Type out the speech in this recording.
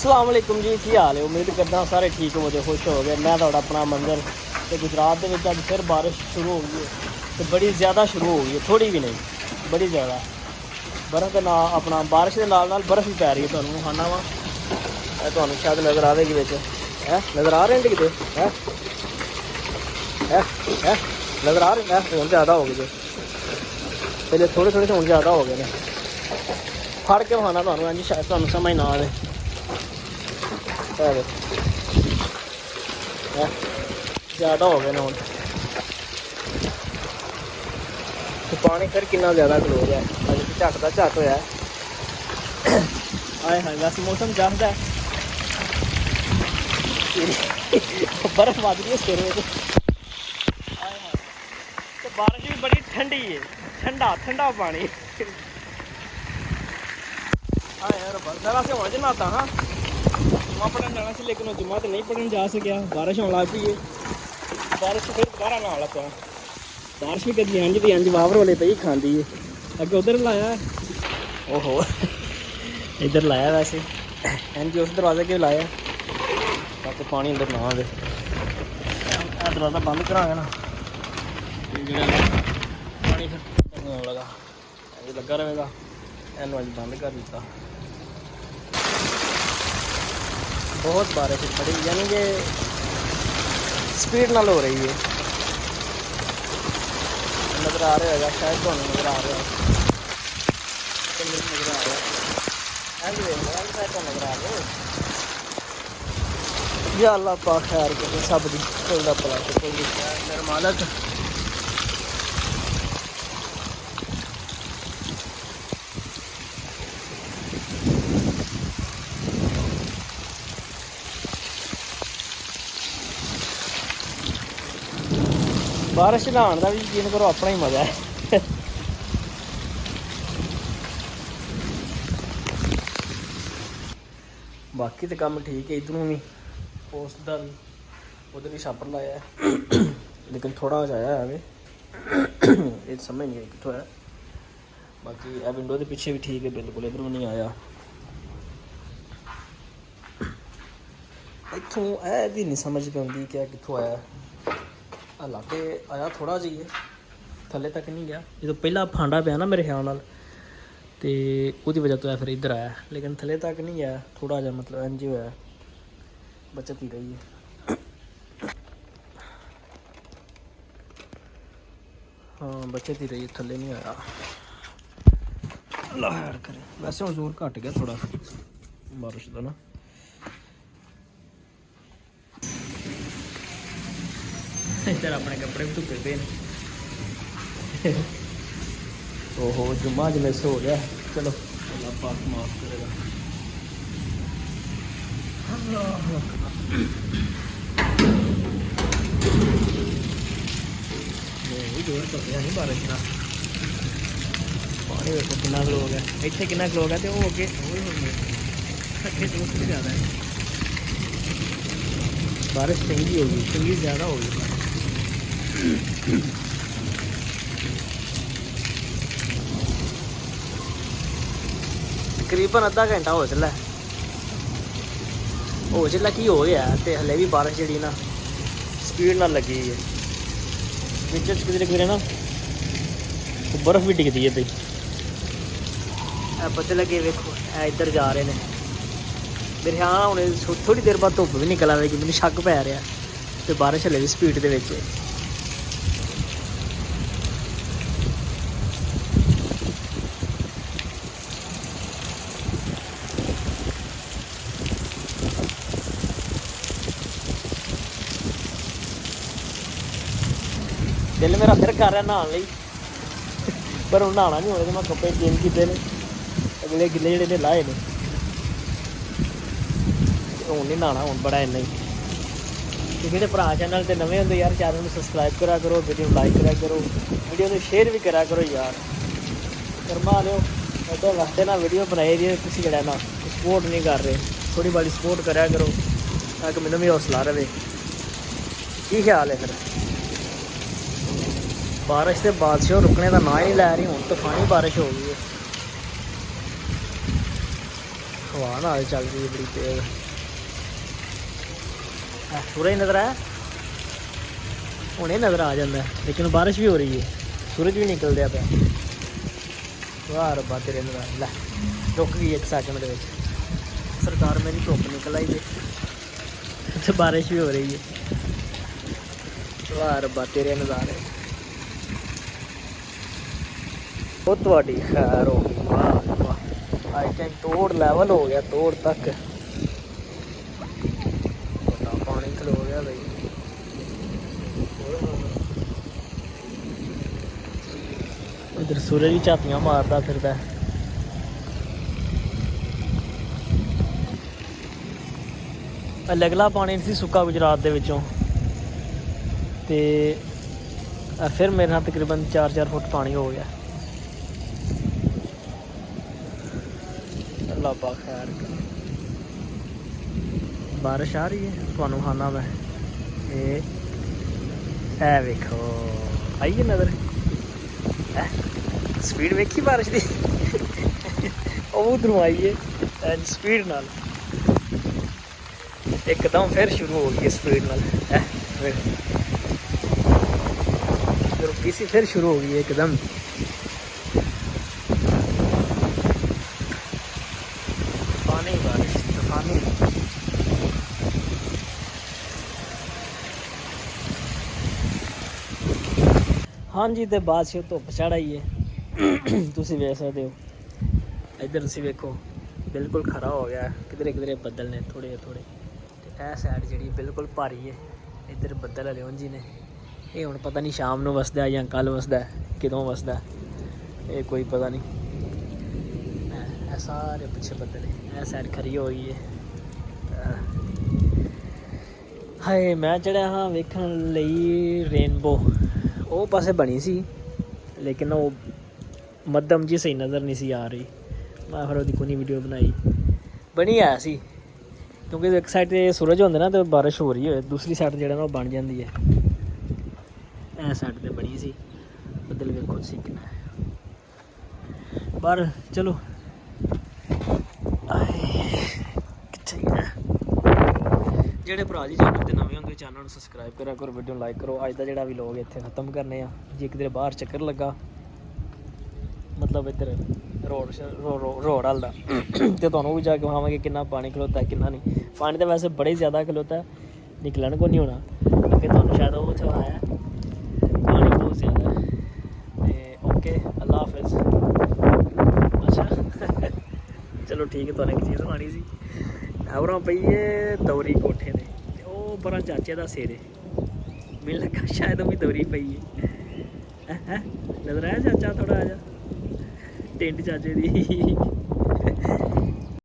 अस्सलाम वालेकुम जी, की हाल है। उम्मीद करदा सारे ठीक हो गए, खुश हो गए। मैं तुहाडा अपना मंजर ते गुजरात दे विच अज फिर बारिश शुरू हो गई है ते बड़ी ज़्यादा शुरू हो गई है, थोड़ी भी नहीं, बड़ी ज़्यादा। बर्फ़ के नाल अपना बारिश के नाल नाल बर्फ़ भी पै रही है। तुहानूं विखाना वा, तुहानूं शायद नज़र आवेगी विच है, नज़र आ रहे हैं किते है नज़र आ रहे हैं। हुण ज़्यादा हो गए, पहले थोड़े थोड़े हुण ज़्यादा हो गए ने। फड़ के विखाना तुहानूं, इंज शायद तुहानूं समझ ना आवे। ज़्यादा हो गए ना हूँ तो पानी फिर कितना ज़्यादा खलो रहा है। अभी तो झट का झट होया आए हाय। वैसे मौसम जमदा है, बर्फ वध रही है सिर में। आए हाय, तो बारिश भी बड़ी ठंडी है, ठंडा ठंडा पानी। हाँ यार, जरा से वहाँ नहाता हाँ जुम्मा पढ़ने जाना से, लेकिन वो जुम्मा तो नहीं पढ़ने जा सकिया। बारिश होने लग पई है, बारिश फिर दोबारा ना लग पाया। बारिश भी कभी इंज भी इंज वावर वाले पे ही खाती है। अगे उधर लाया, ओहो इधर लाया, वैसे इंज उस दरवाजे के लाया ताकि पानी अंदर ना आए। दरवाज़ा बंद करांगे ना, पानी फिर नहीं आने लगा, इंज लगा रहेगा। इन्हू अज बंद कर दिता। बहुत बारिश बड़ी, यानी कि स्पीड नाल हो रही है। नज़र आ रहा है शायद, तो नज़र आ रहा है, नज़र आ रहा है, नज़र आ रहा है। या अल्लाह पाक खैर करे सब दी, कोई दा भला ते कोई मेरे मालक। बारिश नहाने का भी यकीन करो अपना ही मज़ा है। बाकी तो काम ठीक है, इधरों भी पोस्ट का भी, उधर भी छापर लाया है। लेकिन थोड़ा जाया है ये समझ नहीं आई कितों है। बाकी यह विंडो के पीछे भी ठीक है, बिल्कुल इधरों नहीं आया। इतों यह भी नहीं समझ पे आती क्या कितों आया। हालांकि आया थोड़ा जी है, थले तक नहीं गया। जो पहला फांडा पाया ना मेरे ख्याल नाल, तो उसकी वजह तो फिर इधर आया, लेकिन थले तक नहीं गया। थोड़ा जहा मतलब इंज होया, बचत ही रही है। हाँ बचत ही रही है, थले नहीं आया। अल्लाह खैर करे। वैसे हम जोर घट गया थोड़ा बारिश का ना। इधर अपने कपड़े भी धुपे पे। ओहो जुम्मा ज मिस हो गया। चलो अल्लाह पाक माफ करेगा। जोर घटिया नहीं बारिश का। पानी देखो कितना खलो गया, इतने कितना खलो गया, तो वो अगे अगे दोस्त भी ज़्यादा है। बारिश चंगी होगी, चंगी ज़्यादा होगी। तकरीबन अद्धा घंटा हो चला कि हो गया, तो हले भी बारिश जी ना स्पीड ना लगी है। बिच किधरे किधरे ना तो बर्फ भी टिकती है। बच्चे लगे वेखो इधर जा रहे हैं। मेरे ख्याल हूँ थोड़ी देर बाद धुप्प भी निकल आएगी, मैंने शक पै रहा। तो बारिश हले भी स्पीड के दिल मेरा फिर कर रहा नहाने लई, पर हूँ नहाना नहीं होने। मैं कपड़े चेंज किए ने, अगले गिले जोड़े लाए ने, हूँ नहीं नहाना। हूँ बड़ा इन्ना ही। जो भरा चैनल से नवे होंगे यार, चैनल में सबसक्राइब करा करो, वीडियो लाइक करा करो, वीडियो को शेयर भी करा करो यार। करवा लो इधर वास्ते ना वीडियो बनाई दी, किसी जगह ना सपोर्ट नहीं कर रहे, थोड़ी बड़ी सपोर्ट करा करो ताकि मैंने भी हौसला रहे। की ख्याल है फिर? बारिश से बादशाह रुकने का ना ही नहीं लै रही। हूँ तूफानी बारिश हो गई है। ਹਵਾ ਨਾਲ ਚੱਲ ਰਹੀ ਹੈ ਬੜੀ ਤੇਜ਼। सूरज नज़र आया हुणे नज़र आ जाता है, लेकिन बारिश भी हो रही है, सूरज भी निकल दिया पे। वाह रब्बा तेरे नज़ारे। लै रुक गई 1 सेकंड दे विच सरकार मेरी, धुप्प निकल आई है तो बारिश भी हो रही है। वाह रब्बा तेरे नज़ारे। वो तुहाडी खैर हो गई। वाह वाह आई थिंक तोड़ लैवल हो गया, तोड़ तक पानी खलो गया भाई। इधर सूरज भी झातियां मारदा फिरदा। लगला पानी सी सुक्का गुजरात दे विचों ते फिर मेरे नाल तकरीबन 4-4 फुट पानी हो गया। अल्लाह पाक खैर करे। बारिश आ रही है, तुहानू खाना मैं ये वेखो आई है नज़र। स्पीड वेखी बारिश दी उधरों आई है स्पीड नाल, एकदम फिर शुरू हो गई स्पीड नाल। रुकी सी फिर शुरू हो गई एकदम। तूफानी बारिश, तूफानी। हाँ जी, तो बादशाह धुप्प चढ़ आई है तुसीं वेख सकते हो। इधर तुसीं वेखो बिल्कुल खरा हो गया, किधरे किधरे बदल ने थोड़े थोड़े। यह साइड जी बिल्कुल भारी है, इधर बदल हले उंज ही ने। ये हुण पता नहीं शाम नूं वसदा या कल वसदा, किदों वसदा ये कोई पता नहीं। ए सारे पिछे बदल है, यह साइड खरी हो गई है। हाय मैं चढ़िया हाँ वेखण लई रेनबो, वो पासे बनी सी लेकिन वो मध्यम जी सही नज़र नहीं सी आ रही। मैं फिर वो कोई वीडियो बनाई, बनी है सी क्योंकि एक साइड सूरज होंगे ना तो बारिश हो रही है, दूसरी साइड जो ना बन जाती है। ए साइड तो बनी सी, बदल वेखो सी कितना है पर चलो ਜਿਹੜੇ ਭਰਾ ਜੀ ਚੈਨਲ ਤੇ ਨਵੇਂ ਹੁੰਦੇ ਚੈਨਲ ਨੂੰ ਸਬਸਕ੍ਰਾਈਬ ਕਰਿਆ ਕਰੋ, ਵੀਡੀਓ ਲਾਈਕ ਕਰੋ। ਅੱਜ ਦਾ ਜਿਹੜਾ ਵਲੌਗ ਇੱਥੇ ਖਤਮ ਕਰਨੇ ਆ। ਜੇ ਕਿਤੇ ਬਾਹਰ ਚੱਕਰ ਲੱਗਾ ਮਤਲਬ ਇੱਧਰ ਰੋਡ ਵਾਲ ਦਾ ਤੇ ਤੁਹਾਨੂੰ ਵੀ ਜਾ ਕੇ ਵਿਖਾਵਾਂਗੇ ਕਿੰਨਾ ਪਾਣੀ ਖਲੋਤਾ ਕਿੰਨਾ ਨਹੀਂ। ਪਾਣੀ ਤਾਂ ਵੈਸੇ ਬੜਾ ਹੀ ਜ਼ਿਆਦਾ ਖਲੋਤਾ, ਨਿਕਲਣ ਕੋ ਨਹੀਂ ਹੋਣਾ ਅੱਗੇ ਤੁਹਾਨੂੰ ਸ਼ਾਇਦ ਉਹ ਚ ਆਇਆ ਪਾਣੀ ਬਹੁਤ ਜ਼ਿਆਦਾ। ਤੇ ਓਕੇ ਅੱਲਾ ਹਾਫਿਜ਼। ਅੱਛਾ ਚਲੋ ਠੀਕ ਹੈ, ਤੁਹਾਨੂੰ ਇੱਕ ਚੀਜ਼ ਦਿਖਾਉਣੀ ਸੀ। खबरों पई है दौरी कोठे ने, वो बड़ा चाचे का सिर है, मैनूं लगा शायद भी दौरी पई है। नज़र आया चाचा थोड़ा आ जा टेंट चाचे दी